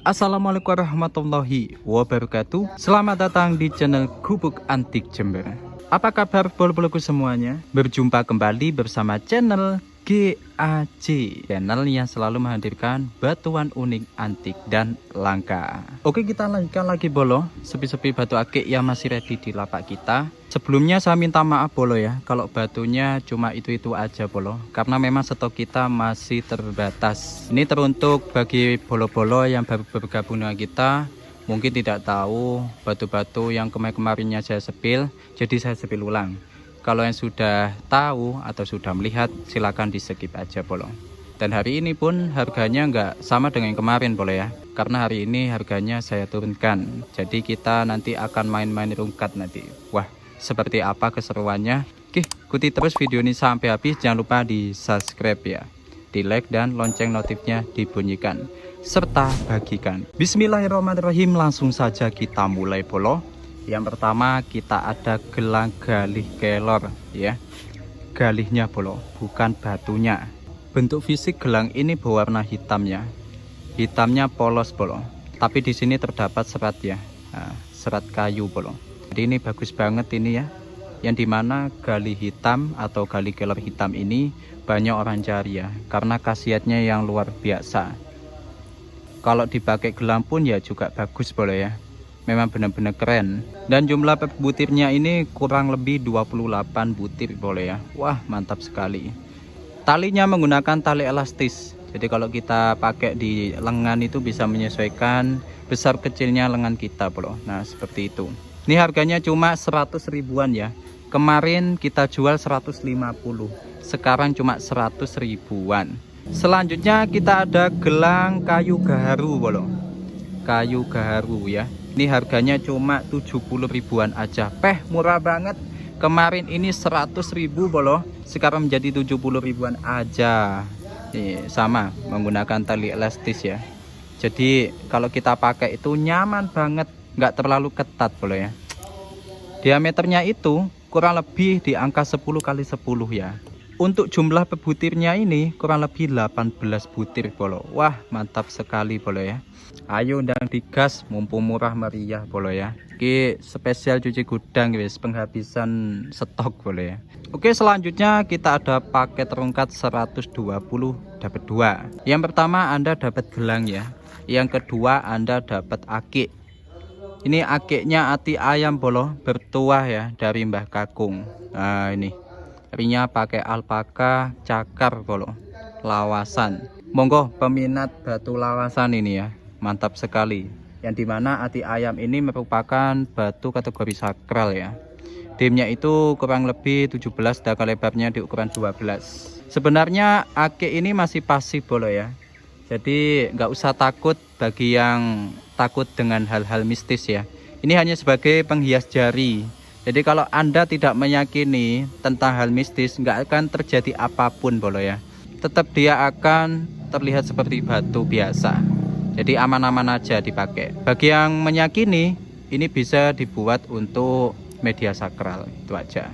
Assalamualaikum warahmatullahi wabarakatuh. Selamat datang di channel Gubuk Antik Jember. Apa kabar bolo-boloku semuanya? Berjumpa kembali bersama channel GAJ, channel yang selalu menghadirkan batuan unik, antik, dan langka. Oke, kita lanjutkan lagi bolo, sepi-sepi batu akik yang masih ready di lapak kita. Sebelumnya saya minta maaf bolo ya, kalau batunya cuma itu-itu aja bolo, karena memang stok kita masih terbatas. Ini teruntuk bagi bolo-bolo yang baru bergabung dengan kita, mungkin tidak tahu batu-batu yang kemarin-kemarinnya saya sepil, jadi saya sepil ulang. Kalau yang sudah tahu atau sudah melihat, silahkan di skip aja bolo. Dan hari ini pun harganya nggak sama dengan yang kemarin bolo ya, karena hari ini harganya saya turunkan. Jadi kita nanti akan main-main rungkat nanti. Wah, seperti apa keseruannya? Oke, ikuti terus video ini sampai habis. Jangan lupa di subscribe ya, di like dan lonceng notifnya dibunyikan, serta bagikan. Bismillahirrahmanirrahim, langsung saja kita mulai bolo. Yang pertama kita ada gelang galih kelor ya, galihnya bolo, bukan batunya. Bentuk fisik gelang ini berwarna hitam ya, hitamnya polos bolo, tapi di sini terdapat serat ya, serat kayu bolo. Jadi ini bagus banget ini ya, yang dimana galih hitam atau galih kelor hitam ini banyak orang cari ya, karena khasiatnya yang luar biasa. Kalau dipakai gelang pun ya juga bagus bolo ya, memang benar-benar keren. Dan jumlah butirnya ini kurang lebih 28 butir boleh ya. Wah, mantap sekali. Talinya menggunakan tali elastis, jadi kalau kita pakai di lengan itu bisa menyesuaikan besar kecilnya lengan kita bro. Nah seperti itu. Ini harganya cuma 100 ribuan ya. Kemarin kita jual 150, sekarang cuma 100 ribuan. Selanjutnya kita ada gelang kayu gaharu bro, kayu gaharu ya. Ini harganya cuma 70 ribuan aja. Murah banget. Kemarin ini 100 ribu bolo, sekarang menjadi 70 ribuan aja. Nih, sama menggunakan tali elastis ya. Jadi kalau kita pakai itu nyaman banget, nggak terlalu ketat bolo ya. Diameternya itu kurang lebih di angka 10 kali 10 ya. Untuk jumlah pebutirnya ini kurang lebih 18 butir bolo. Wah, mantap sekali bolo ya. Ayo undang digas, mumpung murah meriah bolo ya. Oke, spesial cuci gudang guys, penghabisan stok bolo ya. Oke, selanjutnya kita ada paket rungkat 120 dapat 2. Yang pertama Anda dapat gelang ya. Yang kedua Anda dapat akik. Ini akiknya ati ayam bolo, bertuah ya, dari Mbah Kakung. Nah ini ringnya pakai alpaka cakar bolo, lawasan. Monggo peminat batu lawasan ini ya, mantap sekali. Yang dimana ati ayam ini merupakan batu kategori sakral ya. Dimnya itu kurang lebih 17 dan lebarnya di ukuran 12. Sebenarnya akik ini masih pasif bolo ya, jadi nggak usah takut bagi yang takut dengan hal-hal mistis ya. Ini hanya sebagai penghias jari. Jadi kalau Anda tidak meyakini tentang hal mistis, nggak akan terjadi apapun bolo ya. Tetap dia akan terlihat seperti batu biasa. Jadi aman-aman aja dipakai. Bagi yang meyakini, ini bisa dibuat untuk media sakral, itu aja.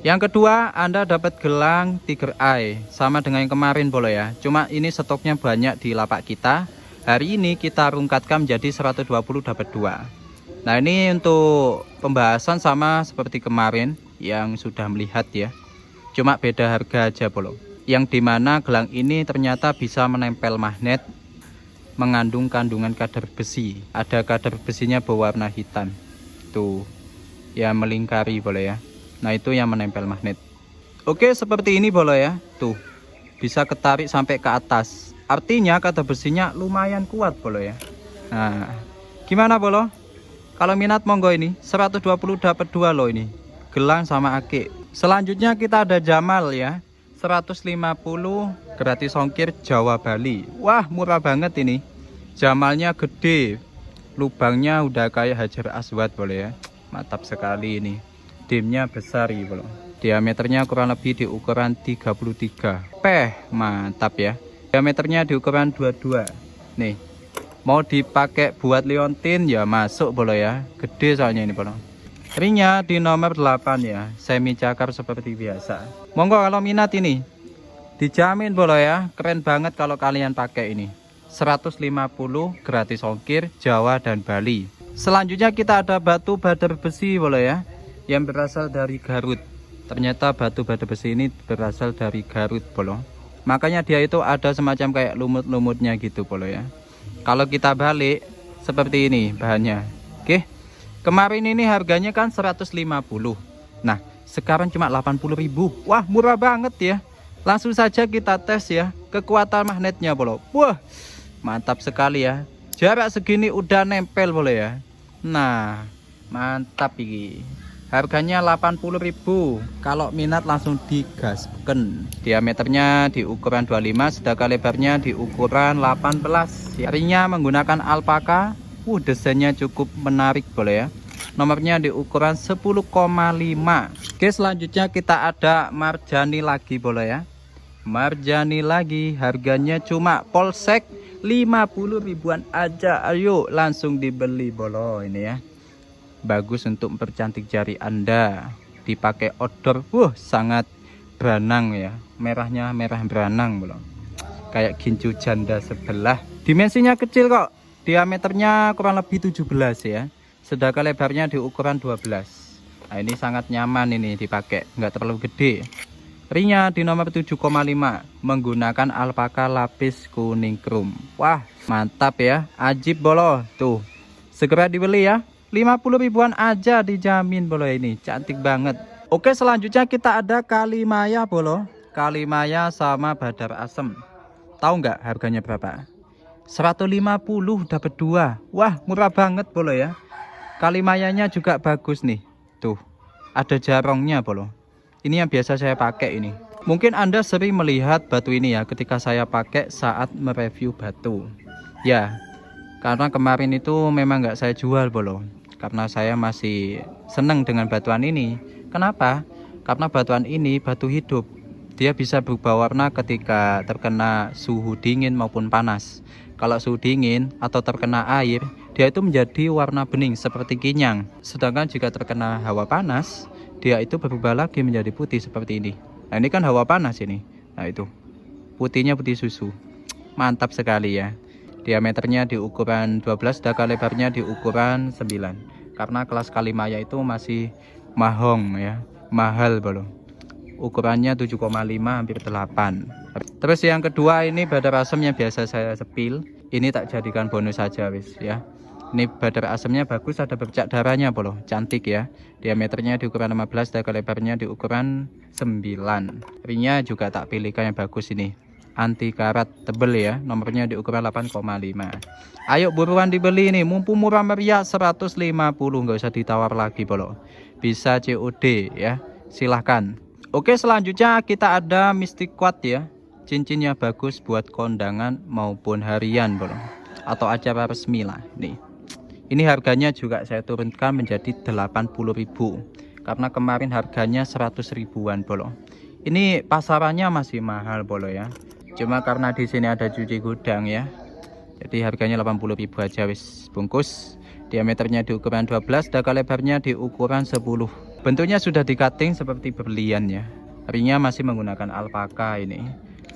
Yang kedua, Anda dapat gelang Tiger Eye, sama dengan yang kemarin bolo ya. Cuma ini stoknya banyak di lapak kita. Hari ini kita rungkatkan menjadi 120 dapat 2. Nah ini untuk pembahasan sama seperti kemarin yang sudah melihat ya, cuma beda harga aja bolo. Yang dimana gelang ini ternyata bisa menempel magnet, mengandung kandungan kadar besi. Ada kadar besinya berwarna hitam tuh, ya melingkari bolo ya. Nah itu yang menempel magnet. Oke, seperti ini bolo ya, tuh bisa ketarik sampai ke atas. Artinya kadar besinya lumayan kuat bolo ya. Nah gimana bolo? Kalau minat monggo, ini 120 dapat 2 loh ini, gelang sama akik. Selanjutnya kita ada jamal ya, 150 gratis ongkir Jawa Bali. Wah, murah banget ini. Jamalnya gede, lubangnya udah kayak hajar aswad boleh ya. Mantap sekali ini. Dimnya besar ya bro. Diameternya kurang lebih di ukuran 33. Mantap ya. Diameternya di ukuran 22. Nih. Mau dipakai buat liontin ya masuk bolo ya, gede soalnya ini bolo. Ringnya di nomor 8 ya, semi cakar seperti biasa. Monggo kalau minat ini, dijamin bolo ya, keren banget kalau kalian pakai ini. 150 gratis ongkir Jawa dan Bali. Selanjutnya kita ada batu badar besi boleh ya, yang berasal dari Garut. Ternyata batu badar besi ini berasal dari Garut boleh. Makanya dia itu ada semacam kayak lumut-lumutnya gitu boleh ya. Kalau kita balik seperti ini bahannya. Oke. Kemarin ini harganya kan 150. Nah, sekarang cuma 80.000. Wah, murah banget ya. Langsung saja kita tes ya kekuatan magnetnya boleh. Wah, mantap sekali ya. Jarak segini udah nempel boleh ya. Nah, mantap ini. Harganya 80.000. Kalau minat langsung digaskan. Diameternya di ukuran 25, sedangkan lebarnya di ukuran 18. Ringnya menggunakan alpaka. Desainnya cukup menarik boleh ya. Nomornya di ukuran 10,5. Oke, selanjutnya kita ada marjani lagi boleh ya. Marjani lagi, harganya cuma polsek 50 ribuan aja. Ayo langsung dibeli bolo ini ya. Bagus untuk mempercantik jari Anda. Dipakai outdoor, sangat beranang ya. Merahnya merah beranang bolo. Kayak gincu janda sebelah. Dimensinya kecil kok. Diameternya kurang lebih 17 ya. Sedangkan lebarnya di ukuran 12. Nah, ini sangat nyaman ini dipakai, nggak terlalu gede. Ringnya di nomor 7,5 menggunakan alpaka lapis kuning krom. Wah, mantap ya. Ajib bolo. Tuh. Segera dibeli ya. 50 ribuan aja dijamin bolo ini. Cantik banget. Oke, selanjutnya kita ada kalimaya bolo. Kalimaya sama badar asem. Tahu nggak harganya berapa? 150 dapat 2. Wah, murah banget bolo ya. Kalimayanya juga bagus nih. Tuh. Ada jarongnya bolo. Ini yang biasa saya pakai ini. Mungkin Anda sering melihat batu ini ya ketika saya pakai saat mereview batu. Ya, karena kemarin itu memang nggak saya jual bolo. Karena saya masih seneng dengan batuan ini. Kenapa? Karena batuan ini batu hidup. Dia bisa berubah warna ketika terkena suhu dingin maupun panas. Kalau suhu dingin atau terkena air, dia itu menjadi warna bening seperti kinyang. Sedangkan jika terkena hawa panas, dia itu berubah lagi menjadi putih seperti ini. Nah, ini kan hawa panas ini. Nah, itu putihnya putih susu. Mantap sekali ya. Diameternya di ukuran 12, sedangkan lebarnya di ukuran 9. Karena kelas kalimaya itu masih mahong ya, mahal bolo. Ukurannya 7,5 hampir 8. Terus yang kedua ini badar asem yang biasa saya sepil. Ini tak jadikan bonus saja wis ya. Ini badar asemnya bagus, ada bercak darahnya bolo. Cantik ya. Diameternya di ukuran 15, dan lebarnya di ukuran 9. Ringnya juga tak pilihkan yang bagus ini. Anti karat tebel ya. Nomornya di ukuran 8,5. Ayo buruan dibeli ini. Mumpung murah meriah 150. Nggak usah ditawar lagi bolo. Bisa COD ya. Silahkan. Oke, selanjutnya kita ada Mystic Quad ya. Cincinnya bagus buat kondangan maupun harian bolo. Atau acara resmi lah nih. Ini harganya juga saya turunkan menjadi 80.000. Karena kemarin harganya 100 ribuan bolo. Ini pasarannya masih mahal bolo ya. Cuma karena di sini ada cuci gudang ya. Jadi harganya 80.000 aja wis bungkus. Diameternya di ukuran 12, dan lebarnya di ukuran 10. Bentuknya sudah di cutting seperti berlian ya. Ringnya masih menggunakan alpaka ini.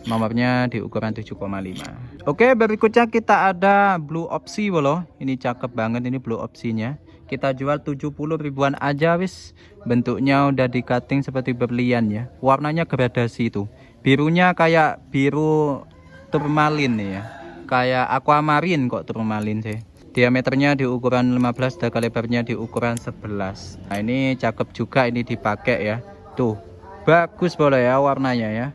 Nomornya di ukuran 7,5. Oke, berikutnya kita ada blue opsi bolo. Ini cakep banget ini blue opsinya. Kita jual 70 ribuan aja wis. Bentuknya udah di cutting seperti berlian ya. Warnanya gradasi itu. Birunya kayak biru turmalin nih ya. Kayak aquamarine kok turmalin sih. Diameternya di ukuran 15, dan lebarnya di ukuran 11. Nah, ini cakep juga ini dipakai ya. Tuh. Bagus bolo ya warnanya ya.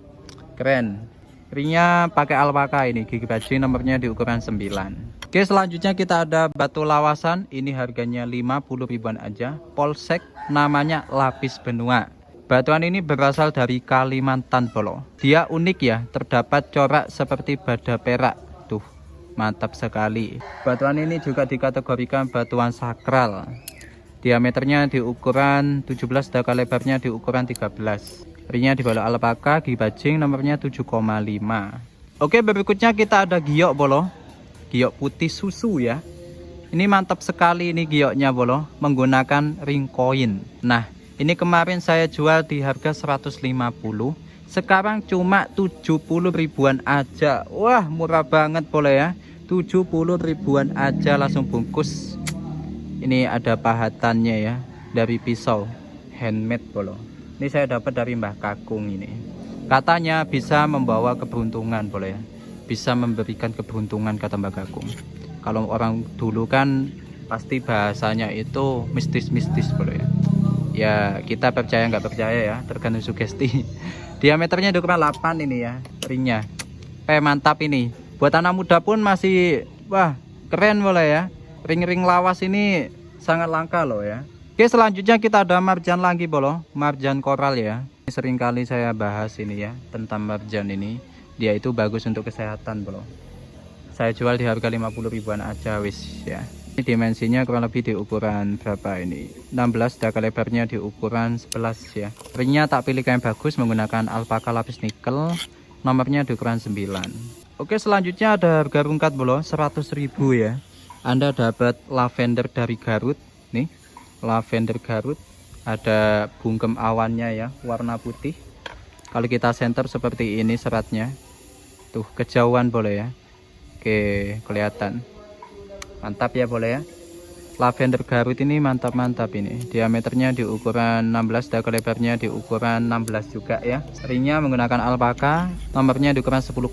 Keren. Ringnya pakai alpaka ini, gigi bajing, nomornya di ukuran 9. Oke, selanjutnya kita ada batu lawasan. Ini harganya 50 ribuan aja. Polsek, namanya lapis benua. Batuan ini berasal dari Kalimantan bolo. Dia unik ya, terdapat corak seperti bada perak. Tuh, mantap sekali. Batuan ini juga dikategorikan batuan sakral. Diameternya di ukuran 17, dan lebarnya di ukuran 13. Ringnya di bawah alpaka, gigi bajing, nomornya 7,5. Oke, berikutnya kita ada giok bolo. Giok putih susu ya. Ini mantap sekali ini gioknya bolo, menggunakan ring koin. Nah, ini kemarin saya jual di harga 150. Sekarang cuma 70 ribuan aja. Wah, murah banget bolo ya. 70 ribuan aja langsung bungkus. Ini ada pahatannya ya, dari pisau handmade bolo. Ini saya dapat dari Mbah Kakung ini. Katanya bisa membawa keberuntungan bolo ya. Bisa memberikan keberuntungan kata Mbah Kakung. Kalau orang dulu kan pasti bahasanya itu mistis-mistis bolo ya. Ya kita percaya nggak percaya ya, tergantung sugesti. Diameternya 2,8 ini ya, ringnya. Mantap ini. Buat anak muda pun masih wah keren boleh ya. Ring-ring lawas ini sangat langka loh ya. Oke, selanjutnya kita ada marjan lagi bolo, marjan koral ya. Sering kali saya bahas ini ya tentang marjan ini. Dia itu bagus untuk kesehatan bolo. Saya jual di harga 50 ribuan aja wis ya. Ini dimensinya kurang lebih di ukuran berapa ini? 16, daka lebarnya di ukuran 11 ya. Ringnya tak pilih yang bagus menggunakan alpaka lapis nikel. Nomornya di ukuran 9. Oke, selanjutnya ada harga rungkat bolo 100 ribu ya. Anda dapat lavender dari Garut nih, lavender Garut, ada bungkem awannya ya, warna putih. Kalau kita center seperti ini seratnya tuh, kejauhan boleh ya. Oke, kelihatan mantap ya boleh ya. Lavender Garut ini mantap-mantap ini. Diameternya di ukuran 16, daka lebarnya di ukuran 16 juga ya. Ringnya menggunakan alpaka, nomornya di ukuran 10,5.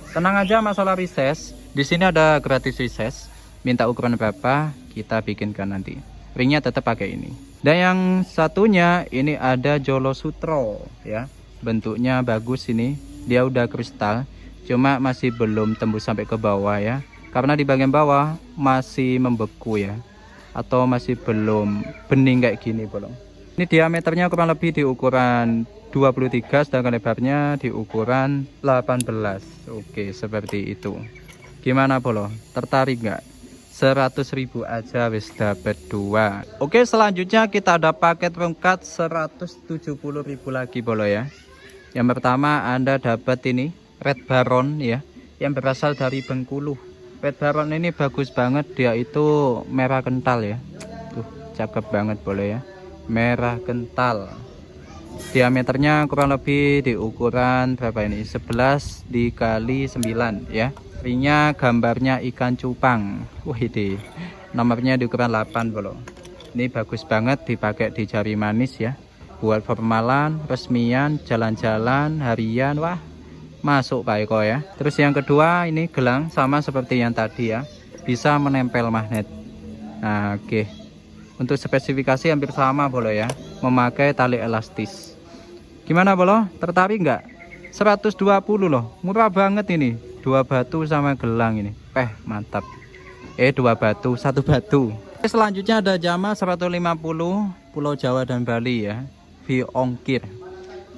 Tenang aja masalah rises. Di sini ada gratis rises. Minta ukuran berapa kita bikinkan nanti. Ringnya tetap pakai ini. Dan yang satunya ini ada Jolo Sutro ya. Bentuknya bagus ini. Dia udah kristal, cuma masih belum tembus sampai ke bawah ya. Karena di bagian bawah masih membeku ya. Atau masih belum bening kayak gini bolong. Ini diameternya kurang lebih di ukuran 23, sedangkan lebarnya di ukuran 18. Oke, seperti itu. Gimana bolo? Tertarik nggak? 100 ribu aja wis dapat 2. Oke, selanjutnya kita ada paket rungkat 170 ribu lagi bolo ya. Yang pertama Anda dapat ini Red Baron ya, yang berasal dari Bengkulu. Red Baron ini bagus banget, dia itu merah kental ya. Tuh, cakep banget boleh ya. Merah kental. Diameternya kurang lebih di ukuran berapa ini? 11 dikali 9 ya. Ringnya gambarnya ikan cupang. Wah, ini nomornya di ukuran 8 bolo. Ini bagus banget dipakai di jari manis ya. Buat formalan, resmian, jalan-jalan, harian, wah masuk Pak Eko ya. Terus yang kedua ini gelang sama seperti yang tadi ya. Bisa menempel magnet. Nah, oke. Untuk spesifikasi hampir sama bolo ya. Memakai tali elastis. Gimana bolo? Tertarik nggak? 120 loh. Murah banget ini. 2 batu sama gelang ini. Mantap. 2 batu, 1 batu. Selanjutnya ada jama 150 Pulau Jawa dan Bali ya. Ongkir.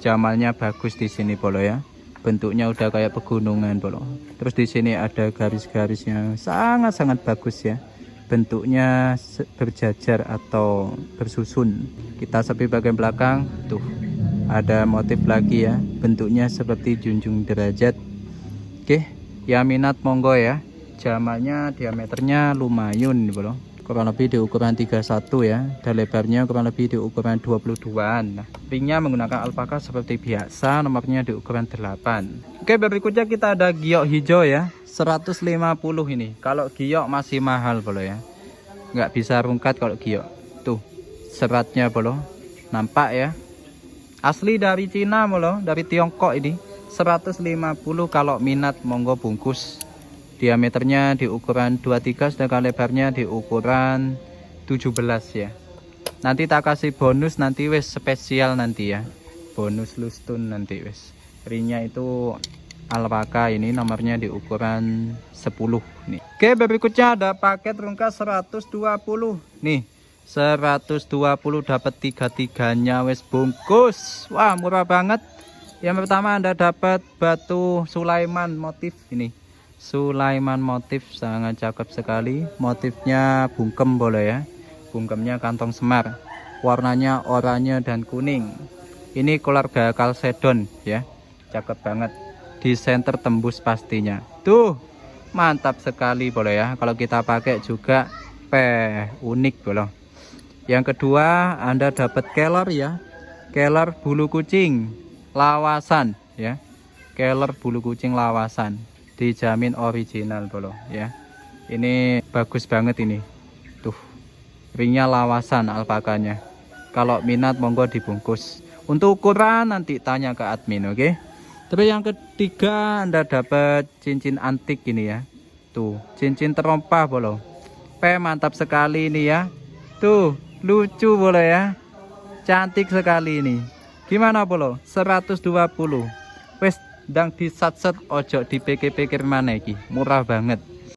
Jamalnya bagus di sini bolo ya. Bentuknya udah kayak pegunungan bolo. Terus di sini ada garis-garisnya sangat-sangat bagus ya. Bentuknya berjajar atau bersusun. Kita sepi bagian belakang tuh. Ada motif lagi ya. Bentuknya seperti junjung derajat. Oke, ya minat monggo ya. Jamalnya diameternya lumayan bro. Kurang lebih di ukuran 31 ya. Dan lebarnya kurang lebih di ukuran 22an. Nah, ringnya menggunakan alpaka seperti biasa. Nomornya di ukuran 8. Oke, berikutnya kita ada giok hijau ya. 150 ini. Kalau giok masih mahal bro ya. Nggak bisa rungkat kalau giok. Tuh, seratnya bro. Nampak ya. Asli dari Cina bro. Dari Tiongkok ini. 150 kalau minat monggo bungkus. Diameternya di ukuran 23, sedangkan lebarnya di ukuran 17 ya. Nanti tak kasih bonus nanti wes spesial nanti ya. Bonus lustun nanti wes. Ringnya itu alpaka, ini nomornya di ukuran 10 nih. Oke, berikutnya ada paket rungkat 120 nih. 120 dapat 3-3-nya wes bungkus. Wah, murah banget. Yang pertama Anda dapat batu Sulaiman motif ini. Sulaiman motif sangat cakep sekali. Motifnya bungkem boleh ya. Bungkemnya kantong semar. Warnanya oranye dan kuning. Ini keluarga kalsedon ya. Cakep banget. Di center tembus pastinya. Tuh, mantap sekali boleh ya. Kalau kita pakai juga unik boleh. Yang kedua Anda dapat keler ya. Keler bulu kucing lawasan ya. Keler bulu kucing lawasan. dijamin original bolo ya. Ini bagus banget ini. Tuh, ringnya lawasan alpakanya. Kalau minat monggo dibungkus. Untuk ukuran nanti tanya ke admin, oke? Tapi yang ketiga Anda dapat cincin antik ini ya. Tuh, cincin terompah bolo. Mantap sekali ini ya. Tuh, lucu bolo ya. Cantik sekali ini. Gimana bolo? 120. Wes ndang disat-set ojo dipikir-pikir mana iki. Murah banget.